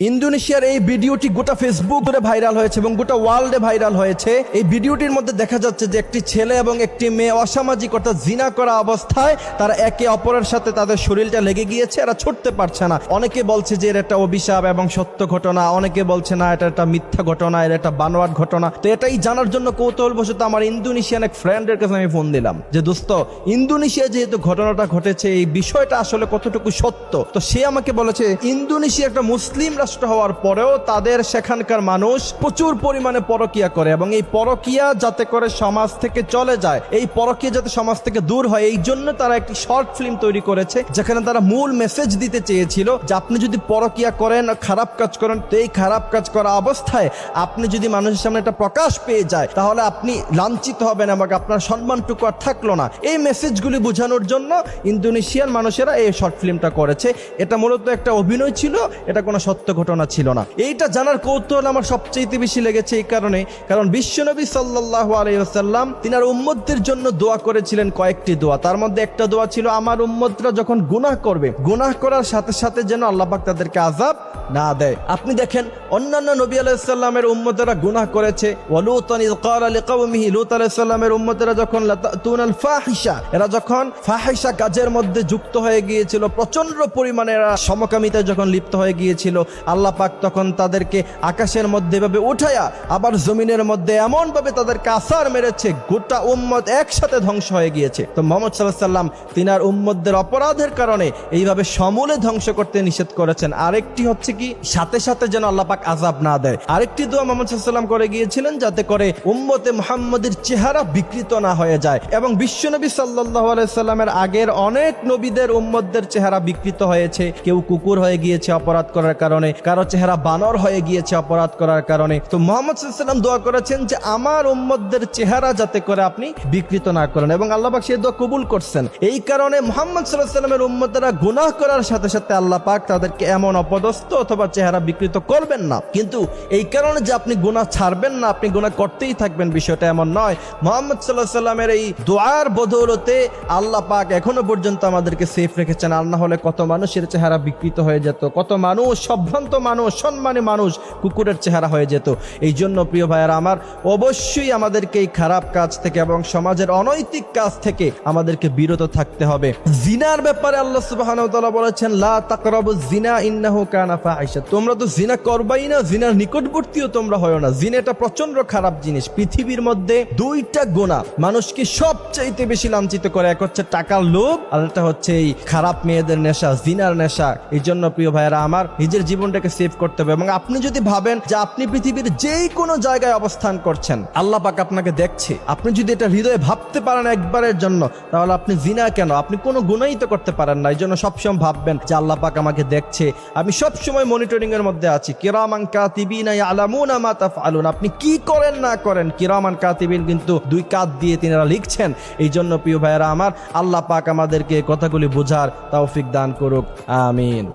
ইন্দোনেশিয়ার এই ভিডিওটি গোটা ফেসবুক ধরে ভাইরাল হয়েছে এবং গোটা ওয়ার্ল্ডে ভাইরাল হয়েছে। এই ভিডিওটির মধ্যে দেখা যাচ্ছে যে একটি ছেলে এবং একটি মেয়ে অসামাজিক অর্থাৎ জিনা করা অবস্থায় তারা একে অপরের সাথে তাদের শরীরটা লেগে গিয়েছে, এরা ছুটতে পারছে না। অনেকে বলছে যে এর একটা অভিশাপ এবং সত্য ঘটনা, অনেকে বলছে না এটা একটা মিথ্যা ঘটনা, এর একটা বানোয়াট ঘটনা। তো এটাই জানার জন্য কৌতূহলবশত আমার ইন্দোনেশিয়ান এক ফ্রেন্ডের কাছে আমি ফোন দিলাম যে দোস্ত, ইন্দোনেশিয়া যেহেতু ঘটনাটা ঘটেছে এই বিষয়টা আসলে কতটুকু সত্য। তো সে আমাকে বলেছে ইন্দোনেশিয়া একটা মুসলিম রাষ্ট্র হওয়ার পরেও তাদের সেখানকার মানুষ প্রচুর পরিমাণে পরকিয়া করে এবং এই পরকিয়া যাতে করে সমাজ থেকে চলে যায়, এই পরকিয়া যাতে সমাজ থেকে দূর হয়, এই জন্য তারা একটি শর্ট ফিল্ম তৈরি করেছে যেখানে তারা মূল মেসেজ দিতে চেয়েছিল যে আপনি যদি পরকিয়া করেন, খারাপ কাজ করেন, তো এই খারাপ কাজ করা অবস্থায় আপনি যদি মানুষের সামনে একটা প্রকাশ পেয়ে যায় তাহলে আপনি লাঞ্ছিত হবেন এবং আপনার সম্মানটুকু আর থাকলো না। এই মেসেজগুলি বোঝানোর জন্য ইন্দোনেশিয়ান মানুষেরা এই শর্ট ফিল্মটা করেছে। এটা মূলত একটা অভিনয় ছিল, এটা কোনো সত্য ঘটনা ছিল না। এইটা জানার কৌতূহল আমার সবচেয়ে বেশি লেগেছে এই কারণে, কারণ বিশ্বনবী সাল্লাল্লাহু আলাইহি ওয়াসাল্লাম তিনার উম্মতদের জন্য দোয়া করেছিলেন কয়েকটি দোয়া। তার মধ্যে একটা দোয়া ছিল আমার উম্মতরা যখন গুনাহ করবে, গুনাহ করার সাথে সাথে যেন আল্লাহ পাক তাদেরকে আযাব না দেয়। আপনি দেখেন অন্যান্য নবী আলাইহিস সালামের উম্মতেরা গুনাহ করেছে। ওয়ালুতান ইয ক্বালা লিকাওমিহি, লূত আলাইহিস সালামের উম্মতেরা যখন লাতাতুনাল ফাহিশা, এরা যখন ফাহিশা কাজের মধ্যে যুক্ত হয়ে গিয়েছিল, প্রচন্ড পরিমাণে এরা সমকামিতায় যখন লিপ্ত হয়ে গিয়েছিল, আল্লাহ পাক তখন তাদেরকে আকাশের মধ্যে এভাবে উঠায়া আবার জমিনের মধ্যে এমন ভাবে তাদেরকে আছাড় মেরেছে, গোটা উম্মত একসাথে ধ্বংস হয়ে গিয়েছে। তো মুহাম্মদ সাল্লাল্লাহু আলাইহি ওয়াসাল্লাম তিনার উম্মতদের অপরাধের কারণে এইভাবে সমূলে ধ্বংস করতে নিষেধ করেছেন। আরেকটি হচ্ছে কি, সাথে সাথে যেন আল্লাহ পাক আযাব না দেয়। আরেকটি দোয়া মুহাম্মদ সাল্লাল্লাহু আলাইহি ওয়াসাল্লাম করে গিয়েছিলেন যাতে করে উম্মতে মুহাম্মদের চেহারা বিকৃত না হয়ে যায়। এবং বিশ্বনবী সাল্লাল্লাহু আলাইহি ওয়াসাল্লামের আগের অনেক নবীদের উম্মতদের চেহারা বিকৃত হয়েছে। কেউ কুকুর হয়ে গিয়েছে অপরাধ করার কারণে, কারো চেহারা বানর হয়ে গিয়েছে অপরাধ করার কারণে। তো মুহাম্মদ সাল্লাল্লাহু আলাইহি ওয়াসাল্লাম দোয়া করেছেন যে আমার উম্মতদের চেহারা যাতে করে আপনি বিকৃত না করেন, এবং আল্লাহ পাক সেই দোয়া কবুল করছেন। এই কারণে মুহাম্মদ সাল্লাল্লাহু আলাইহি ওয়াসাল্লামের উম্মতরা গুনাহ করার সাথে সাথে আল্লাহ পাক তাদেরকে এমন অপদস্থ অথবা চেহারা বিকৃত করবেন না। কিন্তু এই কারণে যে আপনি গুনাহ ছাড়বেন না, আপনি গুনাহ করতেই থাকবেন, বিষয়টা এমন নয়। মুহাম্মদ সাল্লাল্লাহু আলাইহি ওয়াসাল্লামের এই দোয়ার বদৌলতে আল্লাহ পাক এখনো পর্যন্ত আমাদেরকে সেফ রেখেছেন। আর না হলে কত মানুষের চেহারা বিকৃত হয়ে যেত, কত মানুষ, সম্ভ্রান্ত মানুষ, সম্মানী মানুষ কুকুরের চেহারা হয়ে যেত। এই জন্য প্রিয় ভাইয়েরা আমার, অবশ্যই আমাদেরকে এই খারাপ কাজ থেকে এবং সমাজের অনৈতিক কাজ থেকে আমাদেরকে বিরত থাকতে হবে। জিনার ব্যাপারে আল্লাহ সুবহানাহু ওয়া তাআলা বলেছেন লা তাকরাবুজ জিনা ইন্নাহু কানা ফাহিশা, তোমরা তো জিনা করবাই না, জিনার নিকটবর্তীও তোমরা হয় না। জিনা এটা প্রচন্ড খারাপ জিনিস। পৃথিবীর মধ্যে দুইটা গুনাহ মানুষকে সবচাইতে বেশি লাঞ্ছিত করে, এক হচ্ছে টাকার লোভ আর একটা হচ্ছে এই খারাপ মেয়েদের নেশা, জিনার নেশা। এই জন্য প্রিয় ভাইয়েরা আমার, নিজের জীবনটাকে সেভ করতে হবে। এবং আপনি যদি ভাবেন যে আপনি পৃথিবীর যেই কোনো জায়গায় অবস্থান করছেন, আল্লাহ পাক আপনাকে দেখছে, আপনি যদি এটা হৃদয়ে ভাবতে পারেন একবারের জন্য, তাহলে আপনি জিনা কেন, আপনি কোনো গুনাহই তো করতে পারেন না। এই জন্য সবসময় ভাববেন যে আল্লাহ পাক আমাকে দেখছে, আমি সবসময় মনিটরিং এর মধ্যে আছি। কিরামান কাতিবিনা ইয়ালামুনা মা তাফআলুন, আপনি কি করেন না করেন, কিরামান কাতিবিন কিন্তু দুই কাঁধ দিয়ে তিনারা লিখছেন। এই জন্য প্রিয় ভাইয়েরা আমার, আল্লাহ পাক আমাদেরকে কথাগুলি বোঝার তৌফিক দান করুক, আমিন।